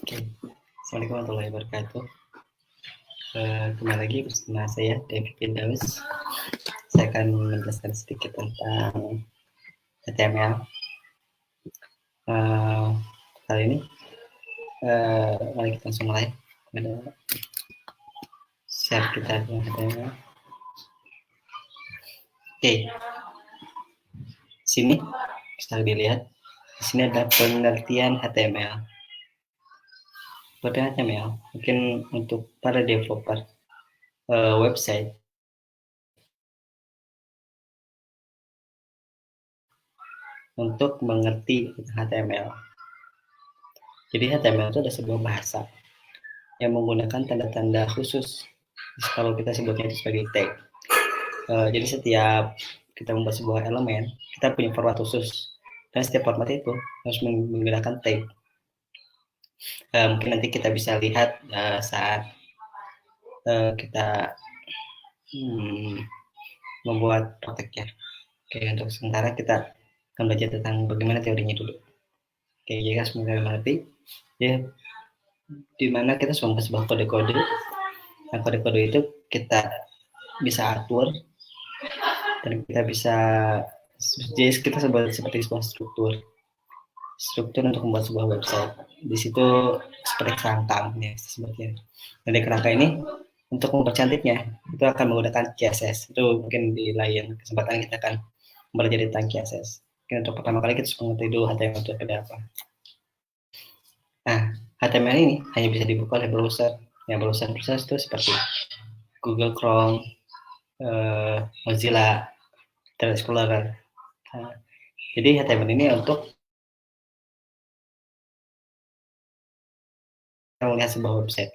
Oke, Assalamualaikum warahmatullahi wabarakatuh. Kembali lagi bersama saya David Firdaus. Saya akan menjelaskan sedikit tentang HTML. Kali ini mari kita langsung mulai pada share kita dengan HTML. Oke, sini bisa dilihat. Di sini ada pengertian HTML. Pengertian HTML mungkin untuk para developer website untuk mengerti HTML. Jadi HTML itu ada sebuah bahasa yang menggunakan tanda-tanda khusus, kalau kita sebutnya itu sebagai tag. Jadi setiap kita membuat sebuah elemen, kita punya format khusus, dan setiap format itu harus menggunakan tag. Mungkin nanti kita bisa lihat saat kita membuat protek ya. Oke, untuk sementara kita akan belajar tentang bagaimana teorinya dulu. Oke, jadi semoga mengerti. Ya, di mana kita sudah membuat sebuah kode-kode. Nah, kode-kode itu kita bisa atur dan kita bisa, jadi kita seperti sebuah struktur untuk membuat sebuah website. Di situ seperti kerangka ya sebetulnya. Dari kerangka ini untuk mempercantiknya itu akan menggunakan CSS. Itu mungkin di lain kesempatan kita akan belajar tentang CSS. Mungkin untuk pertama kali kita harus mengerti dulu HTML itu ada apa. Nah, HTML ini hanya bisa dibuka oleh browser. Ya, browser itu seperti Google Chrome, Mozilla, Internet Explorer. Nah, jadi HTML ini untuk melihat sebuah website.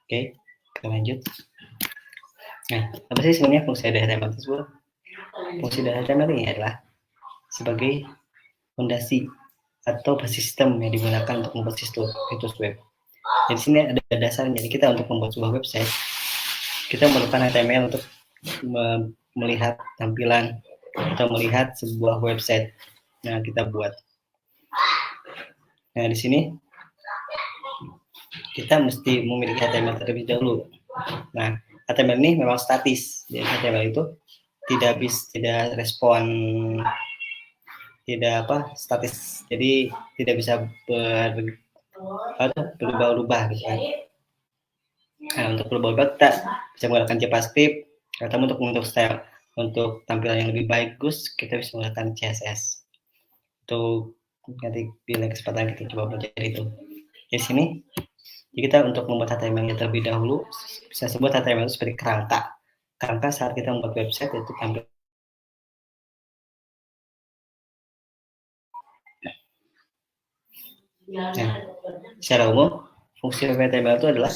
Oke, kita lanjut. Nah, apa sih sebenarnya fungsi dari HTML tersebut? Fungsi dari HTML ini adalah sebagai fondasi atau sistem yang digunakan untuk membuat situs web. Jadi sini ada dasarnya. Jadi kita untuk membuat sebuah website, kita memerlukan HTML untuk melihat tampilan atau melihat sebuah website yang kita buat. Nah, di sini kita mesti memiliki HTML terlebih dahulu. Nah, HTML ini memang statis. Jadi HTML itu tidak respon, tidak statis. Jadi tidak bisa berubah-ubah gitu kan. Nah, untuk berubah-ubah kita bisa menggunakan JavaScript atau untuk style, untuk tampilan yang lebih bagus kita bisa menggunakan CSS. Itu nanti di lain kesempatan kita coba belajar itu. Di sini kita untuk membuat HTML yang terlebih dahulu bisa sebut HTML seperti kerangka. Kerangka saat kita membuat website itu tampil. Nah, secara umum fungsi HTML itu adalah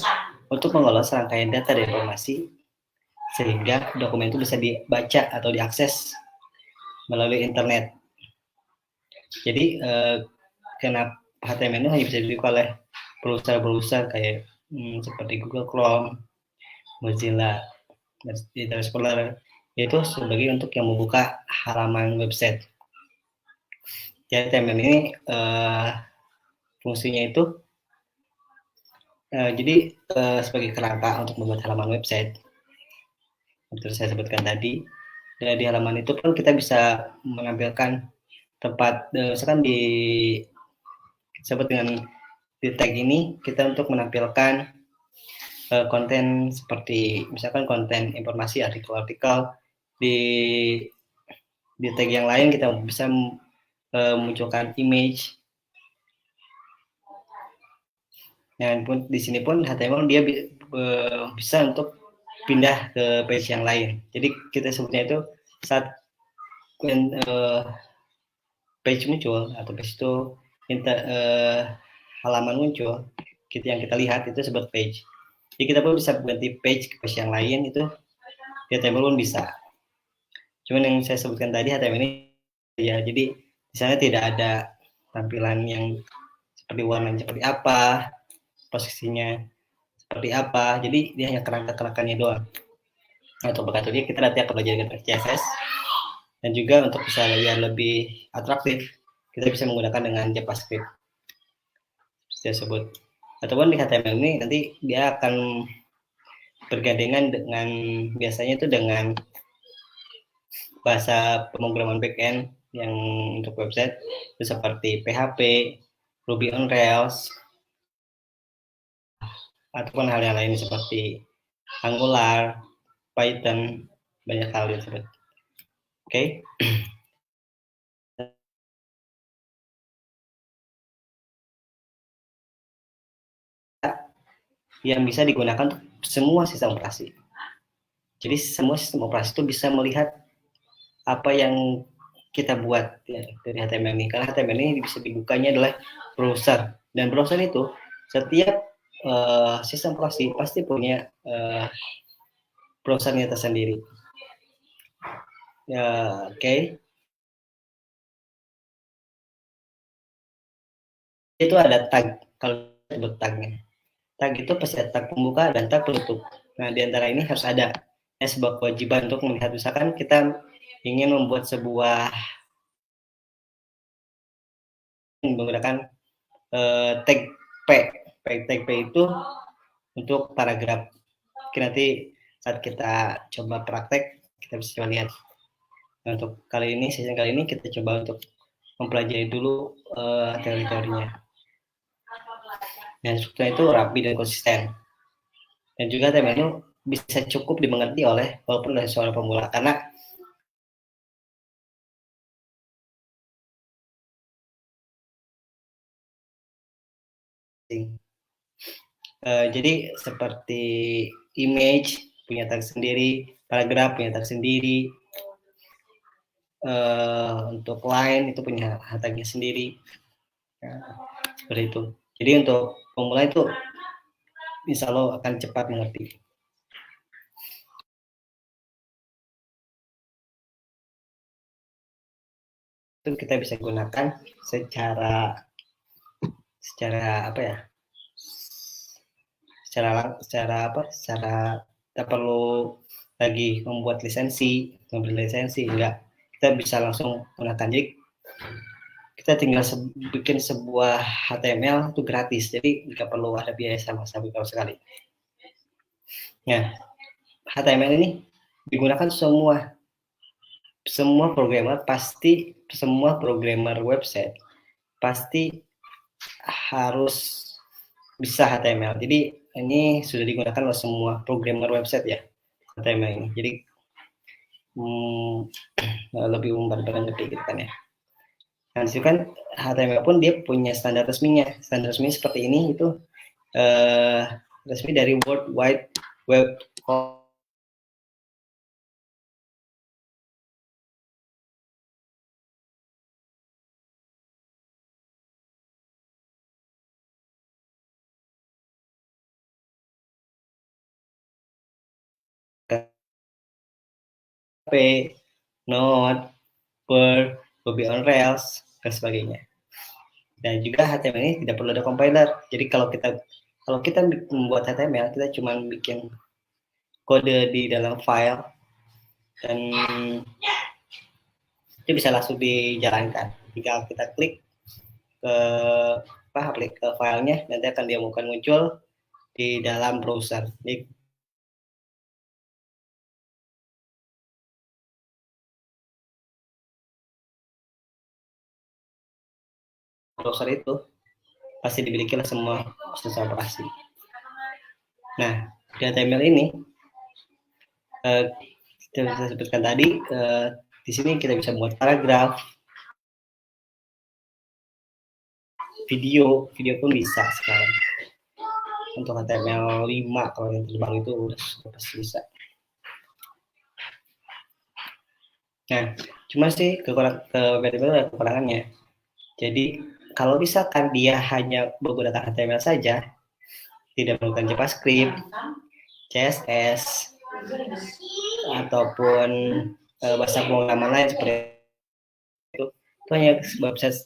untuk mengolah serangkaian data dan informasi sehingga dokumen itu bisa dibaca atau diakses melalui internet. Jadi kenapa HTML itu hanya bisa dibuka oleh browser kayak seperti Google Chrome, Mozilla, Internet Explorer, itu sebagai untuk yang membuka halaman website. Jadi HTML ini fungsinya itu jadi sebagai kerangka untuk membuat halaman website. Seperti saya sebutkan tadi, dan di halaman itu pun kita bisa menampilkan tempat, misalkan disebut dengan di tag ini kita untuk menampilkan konten seperti misalkan konten informasi artikel-artikel. Di tag yang lain kita bisa munculkan image. Dan pun di sini pun HTML dia bisa untuk pindah ke page yang lain. Jadi kita sebutnya itu saat page muncul atau page itu halaman muncul, yang kita lihat itu sebut page. Jadi kita pun bisa ganti page ke page yang lain, itu HTML pun bisa. Cuman yang saya sebutkan tadi HTML ini ya, jadi di sana tidak ada tampilan yang seperti warnanya seperti apa, posisinya seperti apa. Jadi dia hanya kerangka-kerangkanya doang. Nah, untuk berikutnya kita nanti akan belajar dengan CSS, dan juga untuk bisa lebih atraktif kita bisa menggunakan dengan JavaScript tersebut. Ataupun di HTML ini nanti dia akan bergandengan dengan biasanya itu dengan bahasa pemrograman backend yang untuk website itu seperti PHP, Ruby on Rails, ataupun hal yang lain seperti Angular, Python, banyak hal tersebut. Oke. Yang bisa digunakan untuk semua sistem operasi. Jadi semua sistem operasi itu bisa melihat apa yang kita buat ya, dari HTML ini. Karena HTML ini bisa dibukanya adalah browser. Dan browser itu setiap sistem operasi pasti punya browsernya tersendiri. Ya, oke. Itu ada tag, kalau disebut tagnya. Tag itu pasti ada tag pembuka dan tag penutup. Nah, di antara ini harus ada sebuah kewajiban untuk melihat, misalkan kita ingin membuat sebuah menggunakan tag P. Tag P itu untuk paragraf. Oke, nanti saat kita coba praktek, kita bisa coba lihat. Nah, untuk kali ini, sesi kali ini kita coba untuk mempelajari dulu teori-teorinya. Dan strukturnya itu rapi dan konsisten. Dan juga tema itu bisa cukup dimengerti oleh walaupun oleh seorang pemula, karena jadi seperti image punya tag sendiri, paragraf punya tag sendiri, untuk line itu punya tagnya sendiri, seperti itu. Jadi untuk pemula itu insya Allah akan cepat mengerti. Itu kita bisa gunakan secara apa ya? Secara kita perlu lagi membuat lisensi, membeli lisensi, enggak, kita bisa langsung gunakan. Jadi kita tinggal bikin sebuah HTML itu gratis, jadi nggak perlu ada biaya sama sekali. Nah, HTML ini digunakan semua programmer website pasti harus bisa HTML. Jadi ini sudah digunakan oleh semua programmer website ya, HTML ini. Jadi lebih umum lebih gitu kan ya. Nah, disitu kan HTML pun dia punya standar resminya. Standar resmi seperti ini itu resmi dari World Wide Web. PHP, Node, Perl, Ruby on Rails, dan sebagainya. Dan juga HTML ini tidak perlu ada compiler. Jadi kalau kita membuat HTML, kita cuma bikin kode di dalam file dan itu bisa langsung dijalankan. Jika kita klik ke filenya, nanti akan dia muncul di dalam browser. Jadi browser itu pasti dimiliki oleh semua sistem operasi. Nah, di HTML ini kita sebutkan tadi, di sini kita bisa buat paragraf, video pun bisa sekarang. Untuk HTML 5 kalau yang terbaru itu udah pasti bisa. Nah, cuma sih kekurangannya. Jadi kalau misalkan dia hanya menggunakan HTML saja, tidak menggunakan JavaScript, CSS, ataupun bahasa pemrograman lain seperti itu hanya website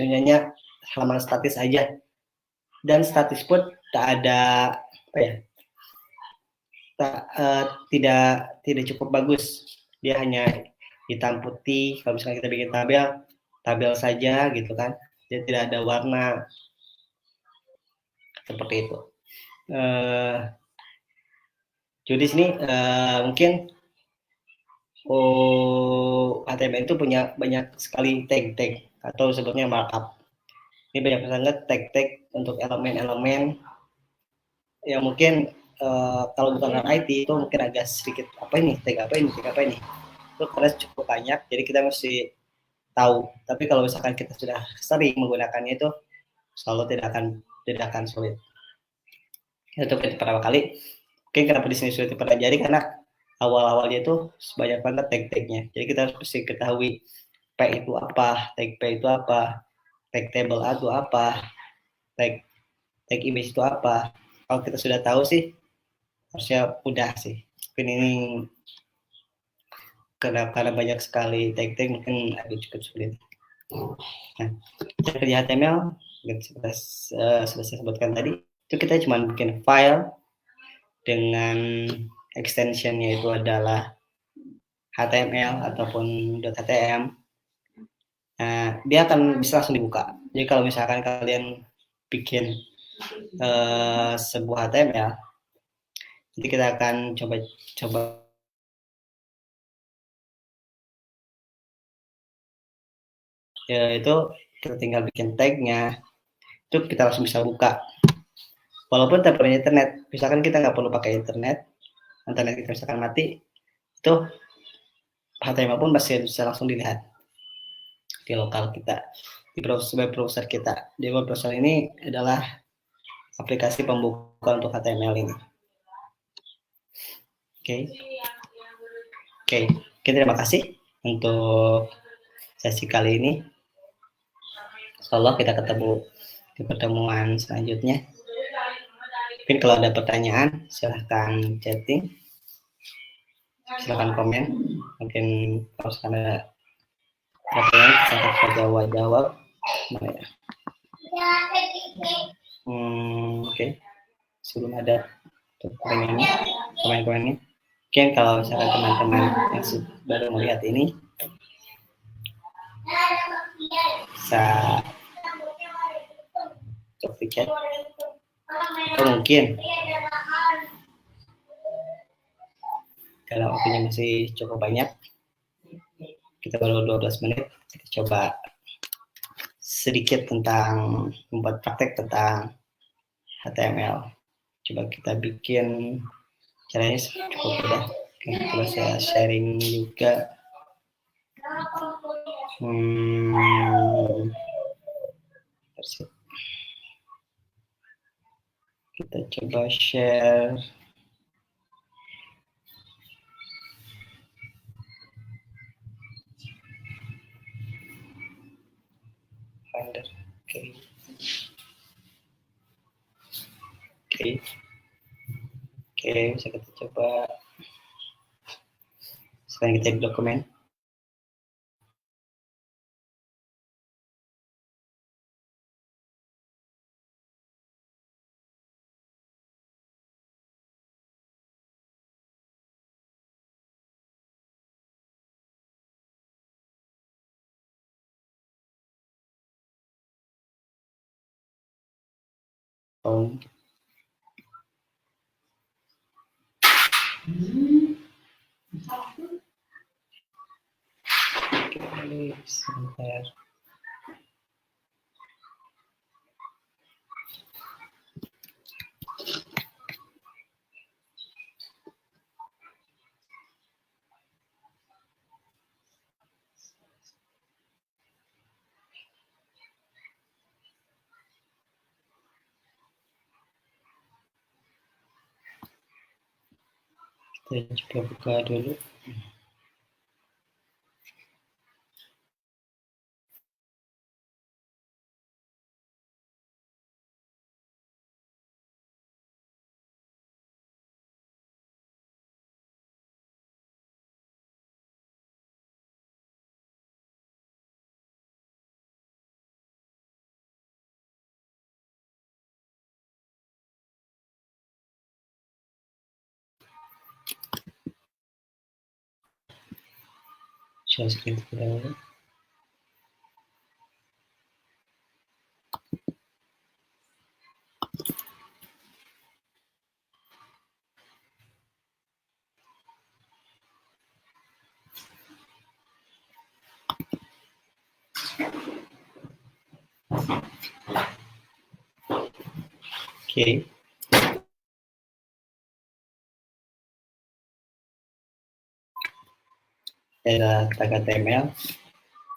hanya halaman statis aja, dan statis pun tak ada apa ya, tidak cukup bagus. Dia hanya hitam putih. Kalau misalnya kita bikin tabel saja gitu kan, dia tidak ada warna. seperti itu. Jadi sini mungkin HTML itu punya banyak sekali tag-tag atau sebutnya markup. Ini banyak banget tag-tag untuk elemen-elemen yang mungkin kalau bukan orang IT itu mungkin agak sedikit apa ini, tag apa ini, tag apa ini. Itu karena cukup banyak, jadi kita mesti tahu. Tapi kalau misalkan kita sudah sering menggunakannya itu selalu tidak akan sulit. Itu pertama kali. Mungkin kenapa di sini sulit dipelajari karena awal-awalnya itu sebanyak banget tag-tagnya. Jadi kita harus mesti ketahui P itu apa, tag P itu apa, tag table A itu apa, tag image itu apa. Kalau kita sudah tahu sih harusnya mudah sih. Mungkin ini karena banyak sekali tag-tag mungkin agak cukup sulit. Nah, kerja HTML sudah saya sebutkan tadi itu kita cuma bikin file dengan extensionnya itu adalah HTML ataupun .htm. Nah, dia akan bisa langsung dibuka. Jadi kalau misalkan kalian bikin sebuah HTML, nanti kita akan coba ya, itu kita tinggal bikin tagnya, itu kita langsung bisa buka. Walaupun tanpa internet, misalkan kita nggak perlu pakai internet kita misalkan mati, itu HTML pun masih bisa langsung dilihat di lokal kita, di browser kita. Di web browser ini adalah aplikasi pembuka untuk HTML ini. Oke. Oke, terima kasih untuk sesi kali ini. Insyaallah kita ketemu di pertemuan selanjutnya. Mungkin kalau ada pertanyaan silahkan chatting, silahkan komen. Mungkin kalau ada pertanyaan bisa jawab. Mana ya? Oke. Sebelum ada pertanyaannya, komen-komennya. Mungkin kalau misalkan teman-teman yang baru melihat ini bisa copy chat atau mungkin kalau waktunya masih cukup banyak, kita baru 12 menit, kita coba sedikit tentang membuat praktek tentang HTML. Coba kita bikin caranya cukup mudah. Coba saya sharing juga. Kita coba share. Finder. Oke, bisa kita coba. Sekarang kita di dokumen. Sebentar. Kita coba buka dulu. Share screen terlebih dahulu. Oke. Ada tag HTML,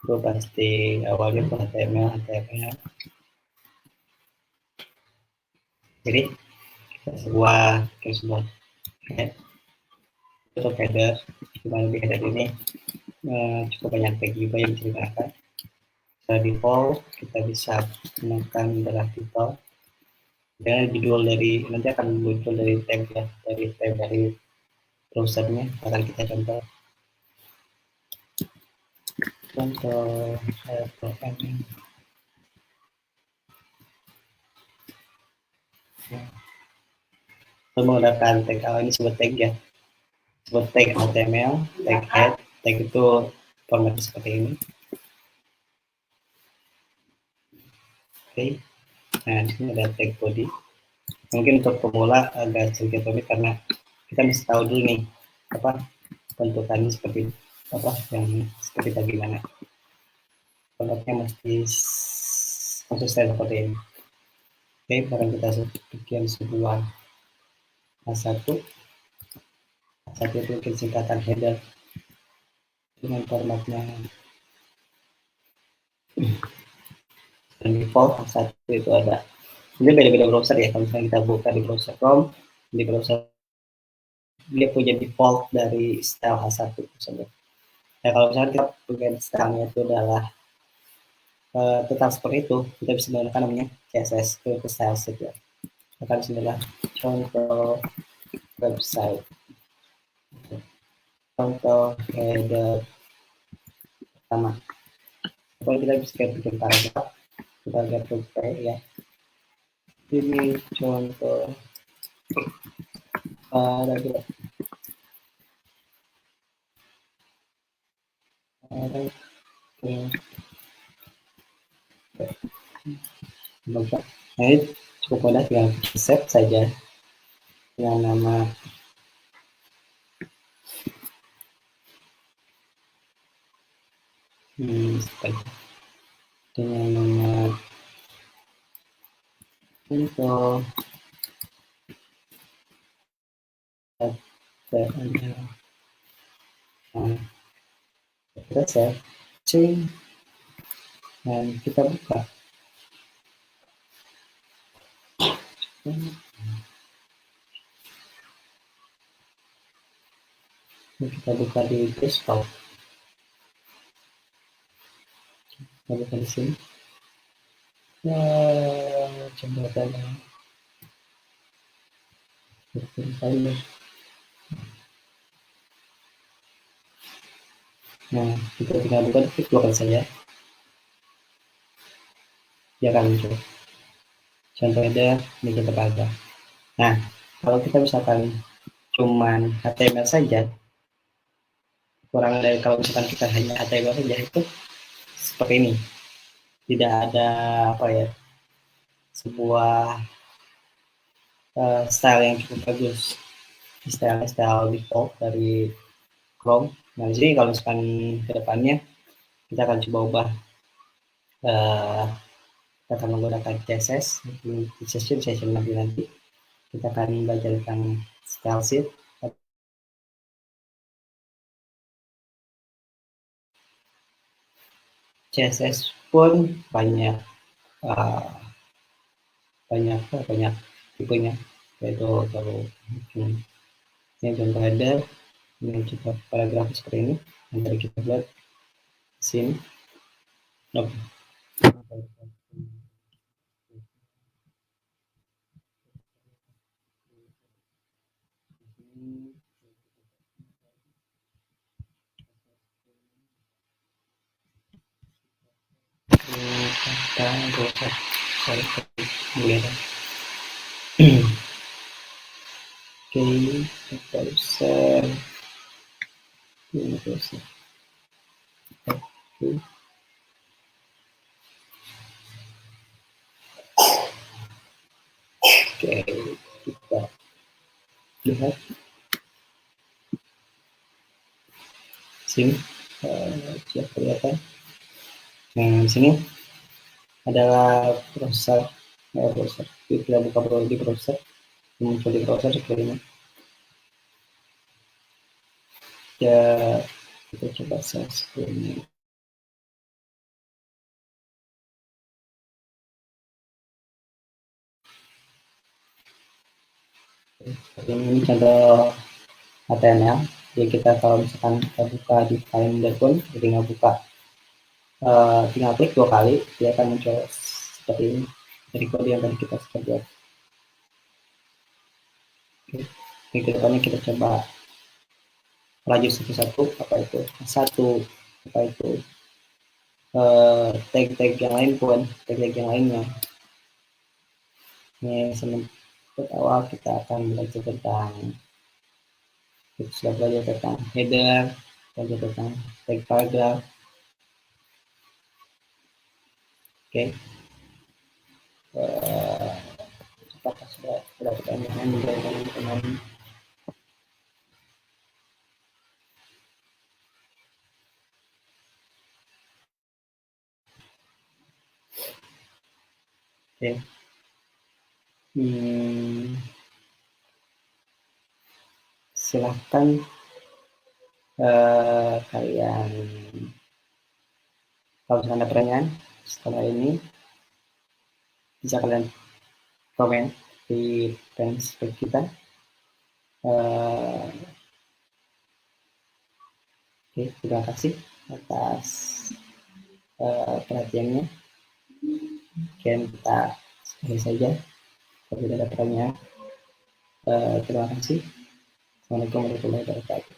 itu pasti awalnya itu HTML. Jadi sebuah head atau header, dimana di header ini cukup banyak tag juga yang bisa digunakan. Secara default kita bisa menekan adalah default, dan judul dari nanti akan muncul dari tab ya, dari browsernya. Akan kita contoh menggunakan tag ini sebut tag ya, sebut tag HTML, tag head, tag itu formatnya seperti ini. Oke. Nah, di sini ada tag body. Mungkin untuk pemula agak sedikit rumit karena kita mesti tahu dulu nih apa bentukannya seperti apa, yang seperti bagaimana. Bentuknya mesti konsisten seperti ini. Oke, barang kita bikin sebuah A1 itu mungkin singkatan header dengan formatnya dan default A1 itu ada. Ini beda-beda browser ya. Kalau misalnya kita buka di browser Chrome, di browser dia punya default dari style H1 tersebut. Nah, kalau misalnya kita punya stylenya itu adalah tetap seperti itu, kita bisa menggunakan namanya CSS, itu style sheet ya. Akan adalah contoh website, contoh header pertama. Kalau kita bisa bikin paragraf, kita lihat ya. Ini contoh paragraf. Nah, ini cukup mudah, tinggal save saja dengan nama dengan nama info kita save, change, dan kita buka. Kita buka di desktop. Kita buka di sini. Nah, coba saja. Nah, kita tinggal buka, klik dua kali saja. Dia akan muncul. Contohnya ini kita baca. Nah, kalau kita misalkan cuman HTML saja, kurang dari kalau misalkan kita hanya HTML saja itu seperti ini. Tidak ada apa ya, sebuah style yang cukup bagus. Style default dari Chrome. Nah, jadi kalau misalkan ke depannya kita akan coba ubah, kita akan menggunakan CSS di session nanti kita akan belajar tentang style sheet. CSS pun banyak tipenya, yaitu ini contoh header, ini kita paragraf seperti ini yang tadi kita buat sini. Oke, kita bisa ini terus. Oke, kita lihat sini, siap kelihatan. Nah, di sini adalah browser, browser. Kita buka di browser, muncul di browser seperti ini. Ya, kita coba search ini. Ini contoh HTML. Jadi kita kalau misalkan kita buka di Finder pun, tinggal buka, tinggal klik 2 kali, dia akan muncul seperti ini dari kode yang tadi kita sudah buat. Oke, ke depannya kita coba pelajari satu-satu, apa itu satu, apa itu tag-tag yang lain pun, tag-tag yang lainnya. Ini sementara awal kita akan belajar tentang, kita sudah belajar tentang header, belajar tentang tag paragraph. Oke, apakah sudah pertanyaan dari teman-teman? Oke. Silahkan kalian, kalau ada pertanyaan setelah ini, bisa kalian komen di fanspage kita. Oke, terima kasih atas perhatiannya. Mungkin kita selesai saja. Kalau tidak ada pertanyaan, terima kasih. Assalamualaikum warahmatullahi wabarakatuh.